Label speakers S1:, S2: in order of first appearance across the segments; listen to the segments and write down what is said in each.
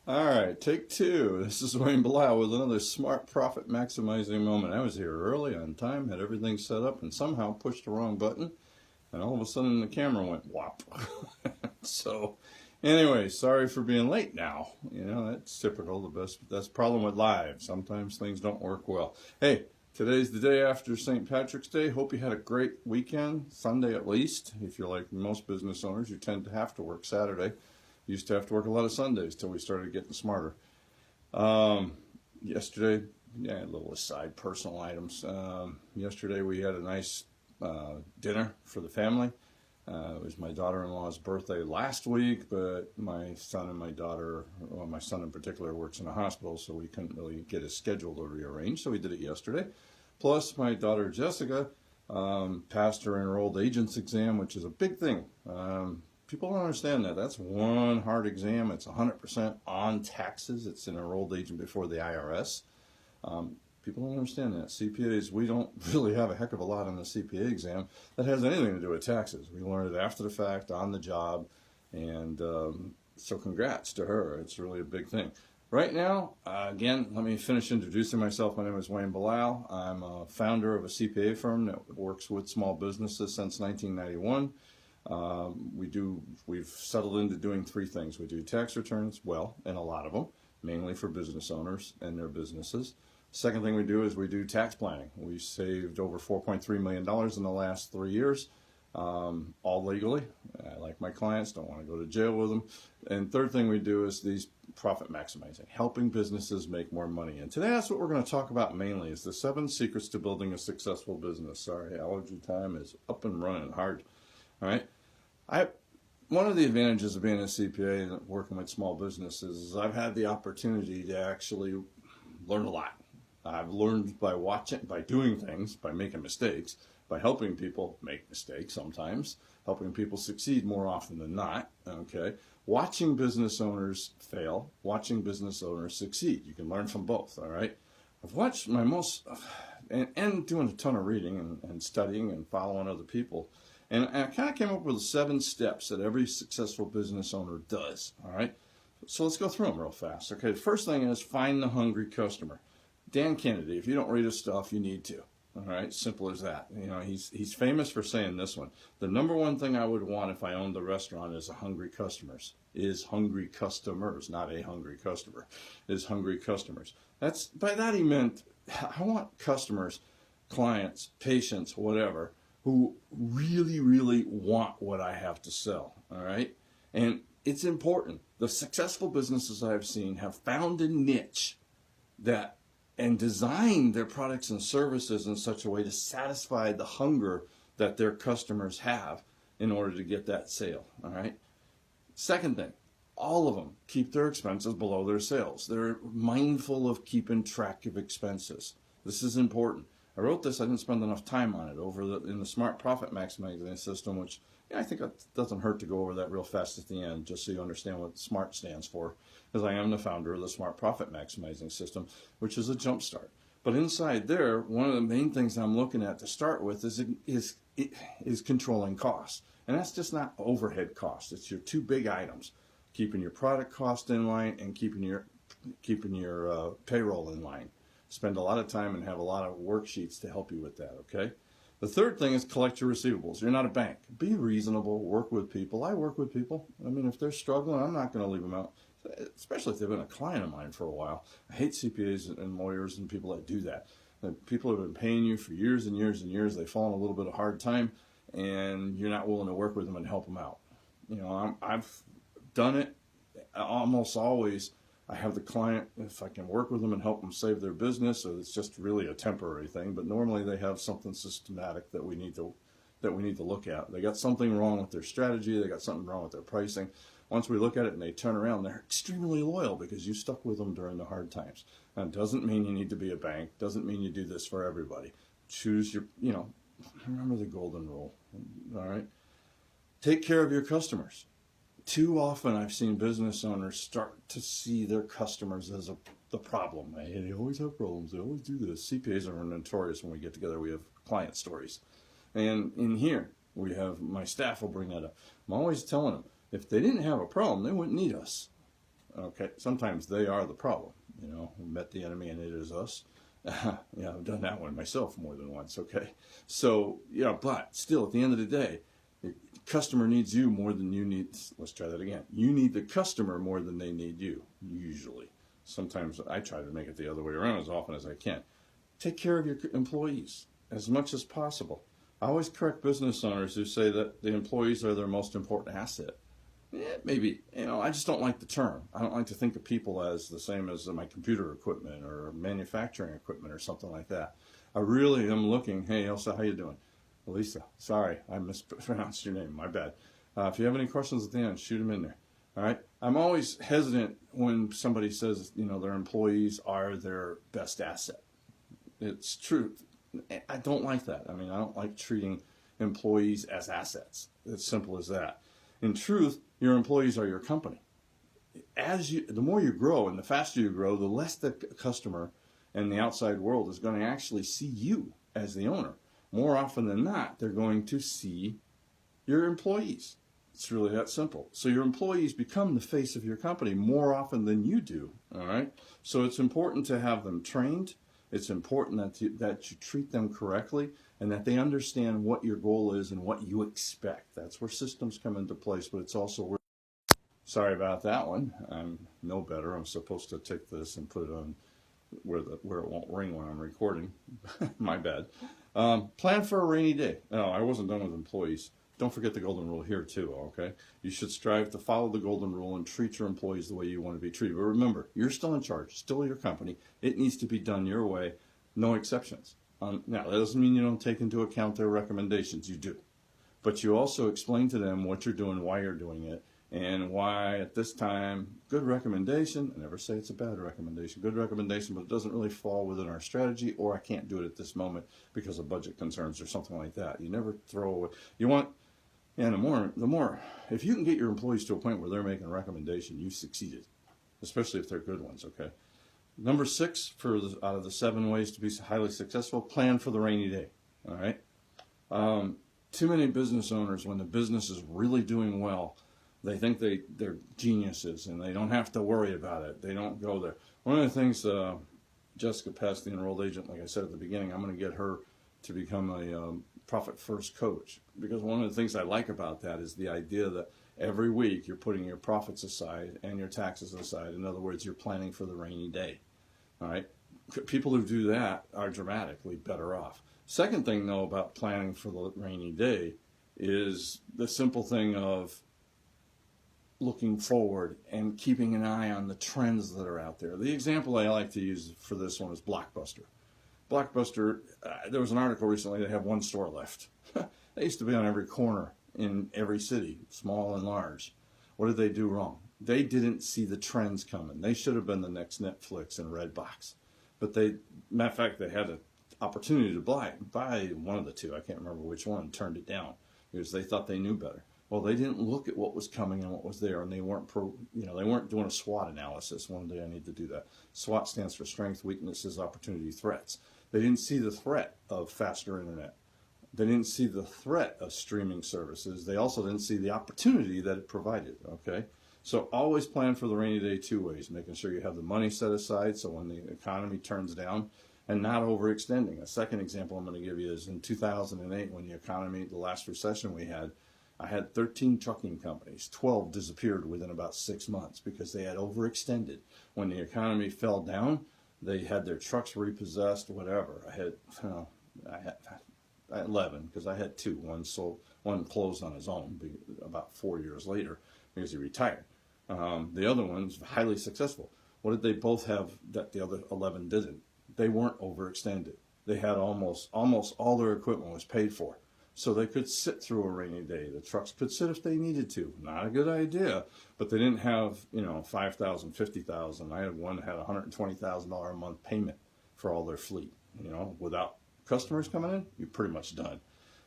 S1: All right, take two. This is Wayne Blau with another smart profit maximizing moment. I was here early on time, had everything set up, and somehow pushed the wrong button, and all of a sudden the camera went whop. So, anyway, sorry for being late now. You know, that's typical. That's the problem with live. Sometimes things don't work well. Hey, today's the day after St. Patrick's Day. Hope you had a great weekend, Sunday at least. If you're like most business owners, you tend to have to work Saturday. Used to have to work a lot of Sundays till we started getting smarter. Yesterday, a little aside, personal items. Yesterday we had a nice dinner for the family. It was my daughter-in-law's birthday last week, but my son and my daughter, well, my son in particular works in a hospital, so we couldn't really get his schedule to rearrange, so we did it yesterday. Plus, my daughter Jessica passed her enrolled agents exam, which is a big thing. People don't understand that. That's one hard exam. It's 100% on taxes. It's an enrolled agent before the IRS. People don't understand that. CPAs, we don't really have a heck of a lot on the CPA exam that has anything to do with taxes. We learn it after the fact, on the job, and so congrats to her. It's really a big thing. Right now, again, let me finish introducing myself. My name is Wayne Blau. I'm a founder of a CPA firm that works with small businesses since 1991. We've settled into doing three things. We do tax returns, and a lot of them, mainly for business owners and their businesses. Second thing we do is we do tax planning. We saved over $4.3 million in the last 3 years, all legally. I like my clients, don't want to go to jail with them. And third thing we do is these profit maximizing, helping businesses make more money. And today that's what we're going to talk about mainly, is the 7 secrets to building a successful business. Sorry, allergy time is up and running hard. All right. One of the advantages of being a CPA and working with small businesses is I've had the opportunity to actually learn a lot. I've learned by watching, by doing things, by making mistakes, by helping people make mistakes sometimes, helping people succeed more often than not, okay? Watching business owners fail, watching business owners succeed. You can learn from both, all right? I've watched my most, and doing a ton of reading and studying and following other people. And I kind of came up with 7 steps that every successful business owner does, all right? So let's go through them real fast. Okay, the first thing is find the hungry customer. Dan Kennedy, if you don't read his stuff, you need to, all right? Simple as that. You know, he's famous for saying this one. The number one thing I would want if I owned the restaurant is hungry customers, not a hungry customer, is hungry customers. By that he meant, I want customers, clients, patients, whatever, who really, really want what I have to sell, all right? And it's important. The successful businesses I've seen have found a niche and designed their products and services in such a way to satisfy the hunger that their customers have in order to get that sale, all right? Second thing, all of them keep their expenses below their sales. They're mindful of keeping track of expenses. This is important. I wrote this, I didn't spend enough time on it in the Smart Profit Maximizing System, which I think it doesn't hurt to go over that real fast at the end, just so you understand what SMART stands for, because I am the founder of the Smart Profit Maximizing System, which is a jump start. But inside there, one of the main things I'm looking at to start with is controlling costs. And that's just not overhead costs. It's your 2 big items, keeping your product cost in line and keeping your payroll in line. Spend a lot of time and have a lot of worksheets to help you with that, okay? The third thing is collect your receivables. You're not a bank. Be reasonable. Work with people. I work with people. I mean, if they're struggling, I'm not going to leave them out, especially if they've been a client of mine for a while. I hate CPAs and lawyers and people that do that. People have been paying you for years and years and years. They fall in a little bit of hard time, and you're not willing to work with them and help them out. You know, I've done it almost always. I have the client, if I can work with them and help them save their business, so it's just really a temporary thing, but normally they have something systematic that we need to look at. They got something wrong with their strategy, they got something wrong with their pricing. Once we look at it and they turn around, they're extremely loyal because you stuck with them during the hard times. That doesn't mean you need to be a bank, doesn't mean you do this for everybody. Choose remember the golden rule, all right? Take care of your customers. Too often I've seen business owners start to see their customers as the problem. They always have problems. They always do this. CPAs are notorious. When we get together, we have client stories. And in here, we have, my staff will bring that up. I'm always telling them, if they didn't have a problem, they wouldn't need us. Okay, sometimes they are the problem. We met the enemy and it is us. I've done that one myself more than once. Okay, so but still, at the end of the day, the customer needs you more than you need. Let's try that again. You need the customer more than they need you. Usually, sometimes I try to make it the other way around as often as I can. Take care of your employees as much as possible. I always correct business owners who say that the employees are their most important asset. Maybe, I just don't like the term. I don't like to think of people as the same as my computer equipment or manufacturing equipment or something like that. I really am looking, hey Elsa, how you doing? Lisa, sorry, I mispronounced your name, my bad. If you have any questions at the end, shoot them in there. All right. I'm always hesitant when somebody says, their employees are their best asset. It's true. I don't like that. I don't like treating employees as assets. It's simple as that. In truth, your employees are your company. The more you grow and the faster you grow, the less the customer and the outside world is going to actually see you as the owner. More often than not, they're going to see your employees. It's really that simple. So your employees become the face of your company more often than you do. All right. So it's important to have them trained. It's important that you treat them correctly and that they understand what your goal is and what you expect. That's where systems come into place, but it's also where... Sorry about that one. I'm no better. I'm supposed to take this and put it on where it won't ring when I'm recording. My bad. Plan for a rainy day. No, I wasn't done with employees. Don't forget the golden rule here too, okay? You should strive to follow the golden rule and treat your employees the way you want to be treated. But remember, you're still in charge, still your company. It needs to be done your way, no exceptions. Now, that doesn't mean you don't take into account their recommendations. You do. But you also explain to them what you're doing, why you're doing it, and why at this time, good recommendation. I never say it's a bad recommendation. Good recommendation, but it doesn't really fall within our strategy, or I can't do it at this moment because of budget concerns or something like that. You never throw away. You want... And the more, if you can get your employees to a point where they're making a recommendation, you've succeeded, especially if they're good ones, okay? Number 6, out of the 7 ways to be highly successful, plan for the rainy day, all right? Too many business owners, when the business is really doing well, they think they're geniuses and they don't have to worry about it. They don't go there. One of the things, Jessica Pest, the enrolled agent, like I said at the beginning, I'm going to get her to become a Profit First coach, because one of the things I like about that is the idea that every week you're putting your profits aside and your taxes aside. In other words, you're planning for the rainy day. All right. People who do that are dramatically better off. Second thing, though, about planning for the rainy day is the simple thing of looking forward and keeping an eye on the trends that are out there. The example I like to use for this one is Blockbuster. Blockbuster, there was an article recently, they have one store left. They used to be on every corner in every city, small and large. What did they do wrong? They didn't see the trends coming. They should have been the next Netflix and Redbox. But matter of fact, they had an opportunity to buy one of the two, I can't remember which one, turned it down because they thought they knew better. Well, they didn't look at what was coming and what was there, and they weren't doing a SWOT analysis. One day I need to do that. SWOT stands for strengths, weaknesses, opportunity, threats. They didn't see the threat of faster internet. They didn't see the threat of streaming services. They also didn't see the opportunity that it provided, okay? So always plan for the rainy day 2 ways, making sure you have the money set aside so when the economy turns down, and not overextending. A second example I'm going to give you is in 2008, when the last recession we had, I had 13 trucking companies. 12 disappeared within about 6 months because they had overextended. When the economy fell down, they had their trucks repossessed, whatever. I had 11 because I had 2. One closed on his own about 4 years later because he retired. The other one's highly successful. What did they both have that the other 11 didn't? They weren't overextended. They had almost all their equipment was paid for. So they could sit through a rainy day. The trucks could sit if they needed to. Not a good idea, but they didn't have, $5,000, $50,000. I had one that had a $120,000 a month payment for all their fleet. Without customers coming in, you're pretty much done.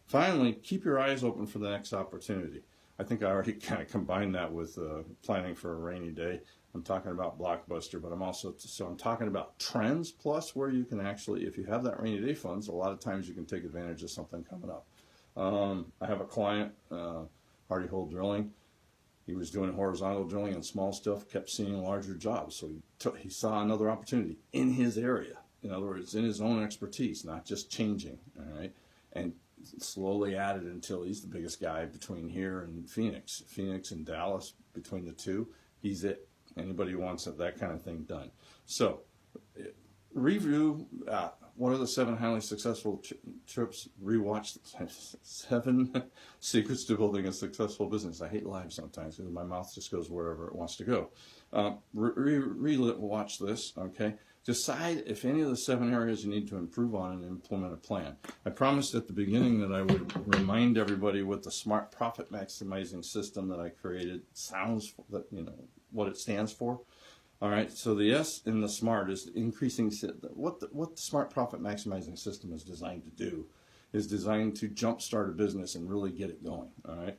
S1: Finally, keep your eyes open for the next opportunity. I think I already kind of combined that with planning for a rainy day. I'm talking about Blockbuster, but I'm talking about trends plus where you can actually, if you have that rainy day funds, a lot of times you can take advantage of something coming up. I have a client, Hardy Hole Drilling. He was doing horizontal drilling and small stuff, kept seeing larger jobs. So he saw another opportunity in his area. In other words, in his own expertise, not just changing, all right? And slowly added until he's the biggest guy between here and Phoenix. Phoenix and Dallas, between the two, he's it. Anybody who wants that kind of thing done. So, review, what are the 7 highly successful trips? Rewatch 7 secrets to building a successful business. I hate live sometimes because my mouth just goes wherever it wants to go. Watch this, okay? Decide if any of the 7 areas you need to improve on and implement a plan. I promised at the beginning that I would remind everybody what the SMART profit maximizing system that I created sounds, that what it stands for. All right, so the S in the SMART is increasing. What the SMART profit maximizing system is designed to do is designed to jumpstart a business and really get it going. All right.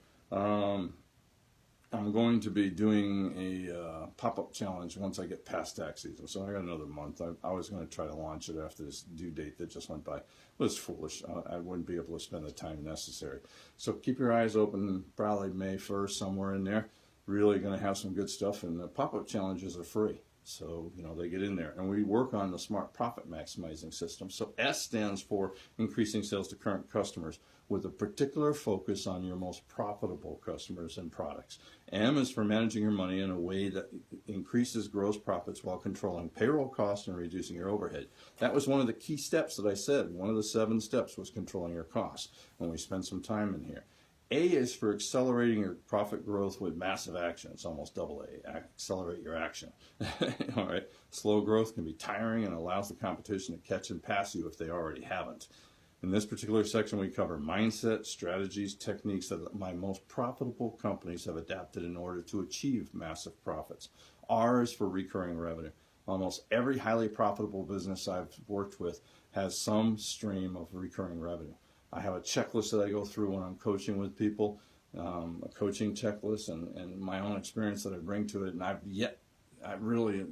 S1: I'm going to be doing a pop-up challenge once I get past tax season. So I got another month. I was going to try to launch it after this due date that just went by. It was foolish. I wouldn't be able to spend the time necessary. So keep your eyes open, probably May 1st, somewhere in there. Really going to have some good stuff. And the pop-up challenges are free. So, they get in there. And we work on the SMART profit maximizing system. So S stands for increasing sales to current customers with a particular focus on your most profitable customers and products. M is for managing your money in a way that increases gross profits while controlling payroll costs and reducing your overhead. That was one of the key steps that I said. One of the 7 steps was controlling your costs. And we spent some time in here. A is for accelerating your profit growth with massive action. It's almost double A. Accelerate your action. All right. Slow growth can be tiring and allows the competition to catch and pass you if they already haven't. In this particular section, we cover mindset, strategies, techniques that my most profitable companies have adapted in order to achieve massive profits. R is for recurring revenue. Almost every highly profitable business I've worked with has some stream of recurring revenue. I have a checklist that I go through when I'm coaching with people, a coaching checklist, and my own experience that I bring to it. And I really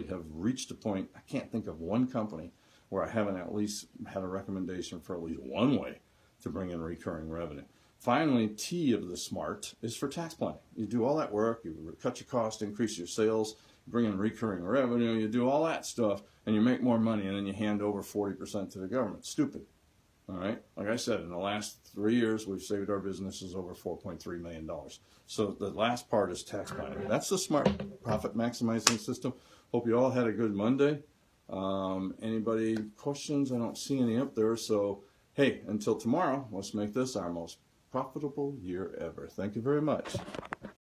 S1: have reached a point. I can't think of one company where I haven't at least had a recommendation for at least one way to bring in recurring revenue. Finally, T of the SMART is for tax planning. You do all that work, you cut your costs, increase your sales, bring in recurring revenue, you do all that stuff, and you make more money, and then you hand over 40% to the government. Stupid. All right? Like I said, in the last 3 years, we've saved our businesses over $4.3 million. So the last part is tax planning. That's the SMART profit maximizing system. Hope you all had a good Monday. Anybody questions? I don't see any up there. So, hey, until tomorrow, let's make this our most profitable year ever. Thank you very much.